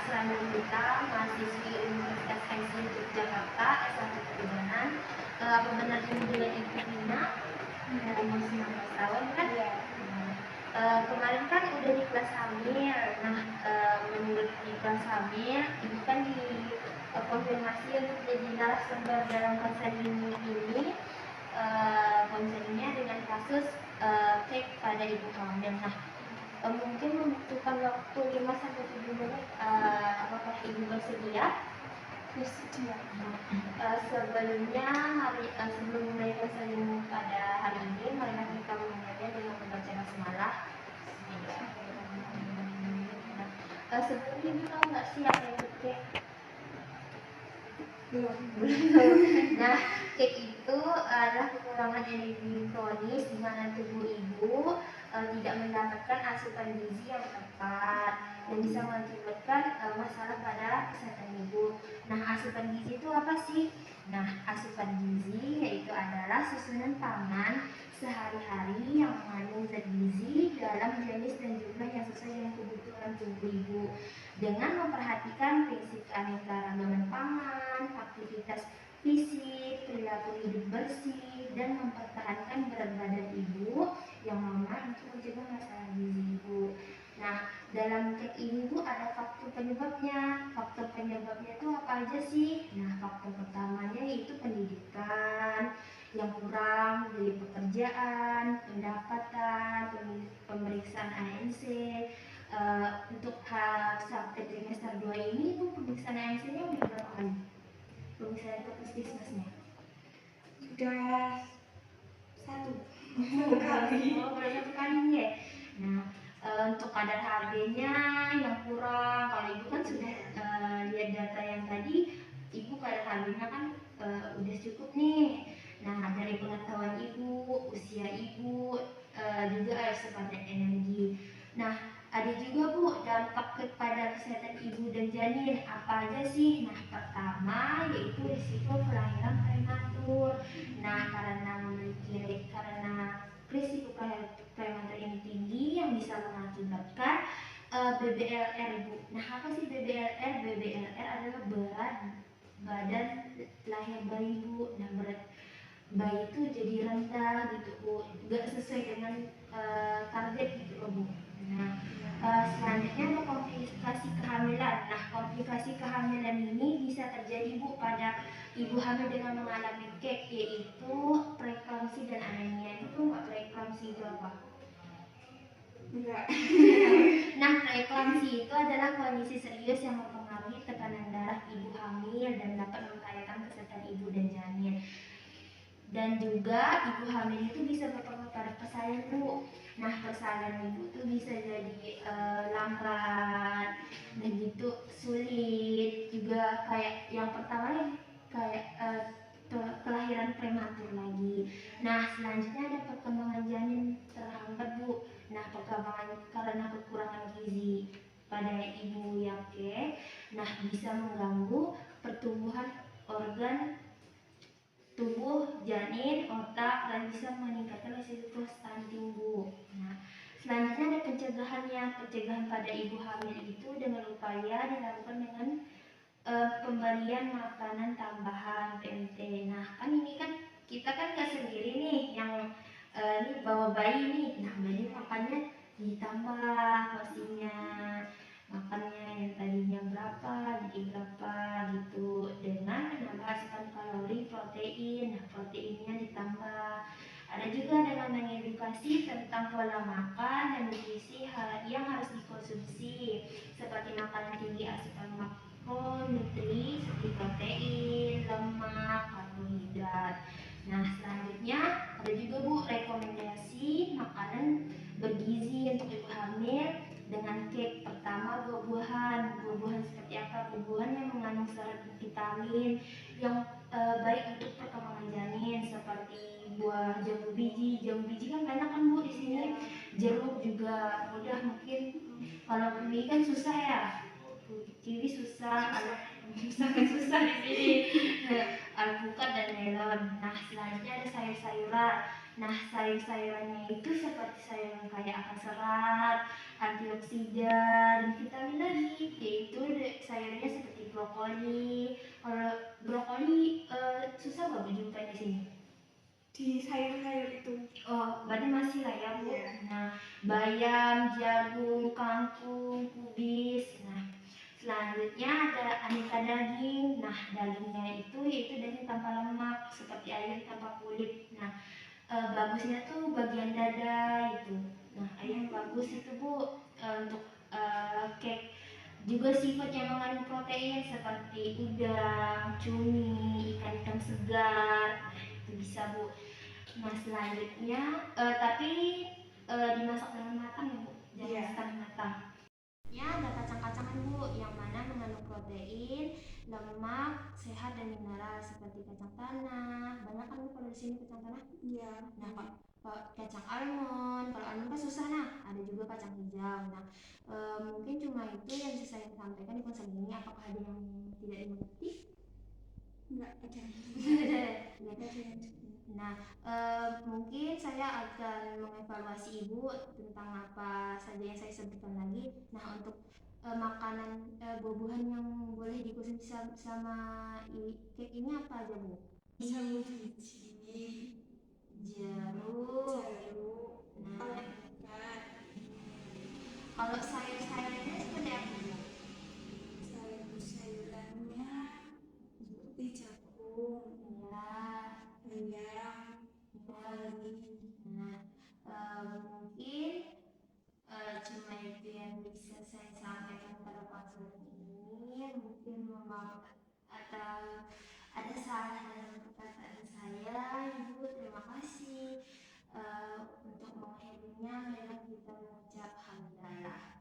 Asrama Unita, mahasiswi Universitas Haizin Yogyakarta, S1 Perkebunan. Apa benar ini dengan Ibu Vina? Umur 19 tahun kan? Kemarin kan udah di kelas hamil. Nah, menurut di kelas hamil, Ibu kan di konfirmasi untuk jadi narasumber dalam konser ini. Konsernya dengan kasus cek pada ibu hamil. Nah, mungkin membutuhkan waktu 5-7 menit. Apakah ibu bersedia? Bersedia. Sebelumnya sebelum mulai konser pada hari ini, marilah kita memulainya dengan membaca basmalah. Sebelumnya ibu tahu nggak sih apa itu cek? Nah, cek itu adalah kekurangan energi kronis di mana tubuh ibu tidak mendapatkan asupan gizi yang tepat dan bisa mengakibatkan masalah pada kesehatan ibu. Nah, asupan gizi itu apa sih? Nah, asupan gizi yaitu adalah susunan pangan sehari-hari yang mengandung zat gizi dalam jenis dan jumlah yang sesuai dengan kebutuhan tubuh ibu, dengan memperhatikan prinsip keanekaragaman pangan, aktivitas fisik, perilaku hidup bersih, dan mempertahankan berat badan ibu yang normal untuk mencegah masalah gizi ibu. Nah, dalam cek ini Bu ada faktor penyebabnya. Faktor penyebabnya itu apa aja sih? Nah, faktor pertamanya yaitu pendidikan yang kurang, dari pekerjaan, pendapatan, pemeriksaan ANC. Untuk sampai trimester 2 ini tuh pemeriksaan ANC-nya udah berapa kali? Pemeriksaan ke puskesmasnya? Sudah satu kali. Oh, baru satu kali ya. Nah, untuk kadar HB-nya yang kurang. Kalau ibu kan sudah lihat data yang tadi, ibu kadar HB-nya kan udah cukup nih. Nah, dari pengetahuan ibu, usia ibu, juga asupan energi. Nah, ada juga Bu dampak kepada kesehatan ibu dan janin. Apa aja sih? Nah, pertama yaitu risiko kelahiran prematur. Nah, karena risiko prematur ini tinggi yang bisa mengakibatkan BBLR Bu. Nah, apa sih BBLR? BBLR adalah berat badan lahir bayi Bu. Nah, berat bayi itu jadi rendah gitu Bu, nggak sesuai dengan target gitu loh Bu. Nah, selanjutnya ada komplikasi kehamilan. Nah, komplikasi kehamilan ini bisa terjadi Bu pada ibu hamil dengan mengalami KEK, yaitu preeklamsi dan anemia. Itu nggak preeklamsi itu apa? Enggak. Nah, preeklamsi itu adalah kondisi serius yang mempengaruhi tekanan darah ibu hamil dan dapat membahayakan kesehatan ibu dan janin. Dan juga ibu hamil itu bisa berpengaruh pada persalinan Bu. Nah, persalinan ibu tuh bisa jadi lambat, begitu sulit, juga kayak yang pertama kayak kelahiran prematur lagi. Nah, selanjutnya ada perkembangan janin terhambat Bu. Nah, perkembangan karena kekurangan gizi pada ibu yang nah bisa mengganggu pertumbuhan organ tubuh, janin, otak, dan bisa meningkatkan risiko stunting Bu. Nah, selanjutnya ada pencegahannya. Pencegahan pada ibu hamil itu dengan upaya dilakukan dengan pemberian makanan tambahan PMT. Nah, kan ini kan kita kan nggak sendiri nih yang ini bawa bayi nih. Nah, jadi makannya ditambah porsinya. Makannya yang tadinya berapa jadi berapa gitu, dengan menambah asupan kalori, protein. Nah, proteinnya ditambah. Ada juga dengan mengedukasi tentang pola makan dan nutrisi yang harus dikonsumsi, seperti makanan tinggi asupan makronutri seperti protein, lemak, karbohidrat. Nah, selanjutnya ada juga Bu rekomendasi makanan bergizi untuk ibu hamil dengan cek. Pertama, buah-buahan. Buah-buahan seperti apa? Buah-buahan yang mengandung serat vitamin yang baik untuk perkembangan janin, seperti buah jambu biji. Jambu biji kan banyak kan Bu di sini. Jeruk juga mudah, mungkin kalau kiwi kan susah ya. Kiwi susah, susah di sini. Alpukat dan melon. Nah, selanjutnya ada sayur-sayuran. Nah, sayur-sayurannya itu seperti sayuran kaya akan serat, antioksidan, dan vitamin lagi, yaitu brokoli. Kalau brokoli susah nggak Bu jumpai di sini? Di sayur-sayur itu. Oh, berarti masih lah ya Bu. Iya. Nah, bayam, jagung, kangkung, kubis. Nah, selanjutnya ada aneka daging. Nah, dagingnya itu yaitu daging tanpa lemak seperti ayam tanpa kulit. Nah, bagusnya tuh bagian dada itu. Nah, ayam bagus itu Bu untuk cake. Juga seafood yang mengandung protein seperti udang, cumi, ikan segar. Nah, itu bisa Bu. Nah, selanjutnya tapi dimasak dengan matang ya Bu, jangan Iya. setengah matang. Ya, ada kacang-kacangan Bu yang mana mengandung protein, lemak, sehat dan mineral seperti kacang tanah. Banyak kan Bu kalau di sini kacang tanah. Iya. Nah, kacang almond, kalau almond kan susah. Nah, ada juga kacang hijau. Nah, mungkin cuma itu yang bisa saya sampaikan di konser ini. Apakah ada yang tidak dimengerti? Enggak ada. Nah, mungkin saya akan mengevaluasi Ibu tentang apa saja yang saya sebutkan lagi. Nah, untuk makanan buah-buahan yang boleh dikonsumsi sama cake ini apa aja Bu? Sawi biji, Jeruk. Nah, alpukat, kalau sayur-sayurnya seperti apa Bu? sayur-sayurannya seperti jagung, Ya, bayam, brokoli. nah, mungkin cuma itu yang bisa saya sampaikan pada konser ini. Mungkin memang atau ada salah dalam perkataan saya. Ibu terima kasih. Untuk mengakhirinya, marilah kita mengucap hamdalah.